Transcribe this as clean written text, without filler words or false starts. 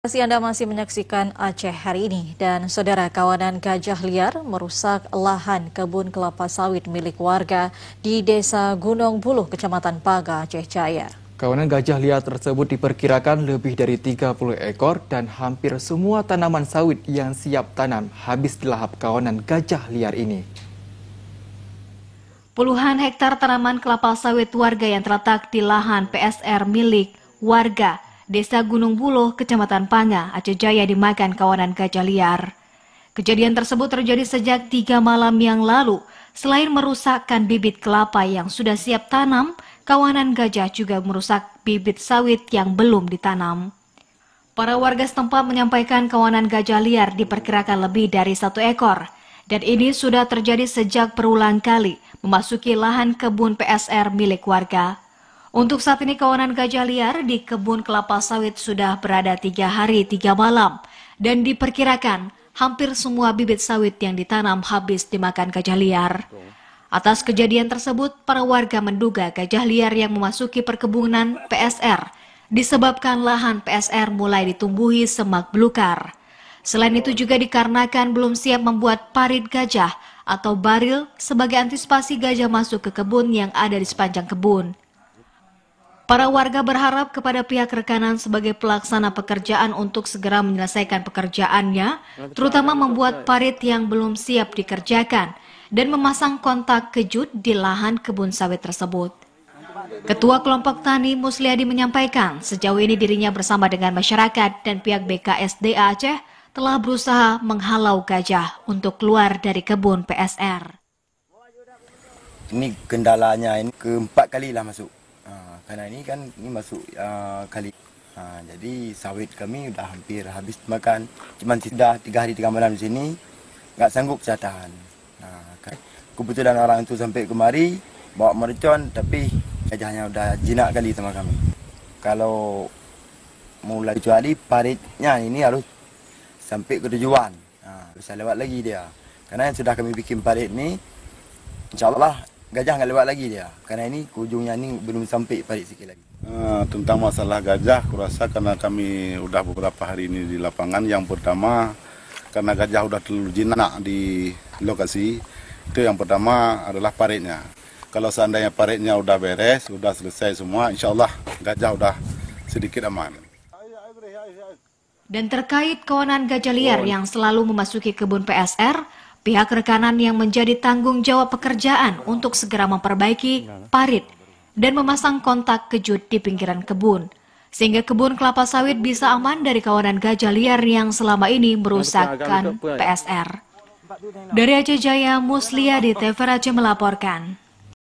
Anda masih menyaksikan Aceh hari ini dan saudara, kawanan gajah liar merusak lahan kebun kelapa sawit milik warga di Desa Gunung Buluh, Kecamatan Paga, Aceh Jaya. Kawanan gajah liar tersebut diperkirakan lebih dari 30 ekor dan hampir semua tanaman sawit yang siap tanam habis dilahap kawanan gajah liar ini. Puluhan hektar tanaman kelapa sawit warga yang terletak di lahan PSR milik warga Desa Gunung Buluh, Kecamatan Panga, Aceh Jaya dimakan kawanan gajah liar. Kejadian tersebut terjadi sejak 3 malam yang lalu. Selain merusakkan bibit kelapa yang sudah siap tanam, kawanan gajah juga merusak bibit sawit yang belum ditanam. Para warga setempat menyampaikan kawanan gajah liar diperkirakan lebih dari 1 ekor. Dan ini sudah terjadi sejak berulang kali memasuki lahan kebun PSR milik warga. Untuk saat ini kawanan gajah liar di kebun kelapa sawit sudah berada 3 hari 3 malam dan diperkirakan hampir semua bibit sawit yang ditanam habis dimakan gajah liar. Atas kejadian tersebut, para warga menduga gajah liar yang memasuki perkebunan PSR disebabkan lahan PSR mulai ditumbuhi semak belukar. Selain itu juga dikarenakan belum siap membuat parit gajah atau baril sebagai antisipasi gajah masuk ke kebun yang ada di sepanjang kebun. Para warga berharap kepada pihak rekanan sebagai pelaksana pekerjaan untuk segera menyelesaikan pekerjaannya, terutama membuat parit yang belum siap dikerjakan dan memasang kontak kejut di lahan kebun sawit tersebut. Ketua Kelompok Tani Musliadi menyampaikan sejauh ini dirinya bersama dengan masyarakat dan pihak BKSDA Aceh telah berusaha menghalau gajah untuk keluar dari kebun PSR. Ini kendalanya ini keempat kali lah masuk. Karena ini kan masuk kali. Jadi sawit kami udah hampir habis makan. Cuma sudah 3 hari 3 malam di sini, nggak sanggup saya tahan. Kebetulan orang itu sampai kemari bawa mercon, tapi gajahnya udah jinak kali sama kami. Kalau mulai kecuali paritnya ini harus sampai ke tujuan. Bisa lewat lagi dia. Karena yang sudah kami bikin parit ini, insya Allah gajah nggak lewat lagi dia, karena ini ujungnya ini belum sampai parit sikit lagi. Tentang masalah gajah, kurasa karena kami udah beberapa hari ini di lapangan. Yang pertama, karena gajah udah terlalu jinak di lokasi, itu yang pertama adalah paritnya. Kalau seandainya paritnya udah beres, udah selesai semua, insya Allah gajah udah sedikit aman. Dan terkait kawanan gajah liar yang selalu memasuki kebun PSR, pihak rekanan yang menjadi tanggung jawab pekerjaan untuk segera memperbaiki parit dan memasang kontak kejut di pinggiran kebun, sehingga kebun kelapa sawit bisa aman dari kawanan gajah liar yang selama ini merusakkan PSR. Dari Aceh Jaya, Musliadi TV Aceh melaporkan.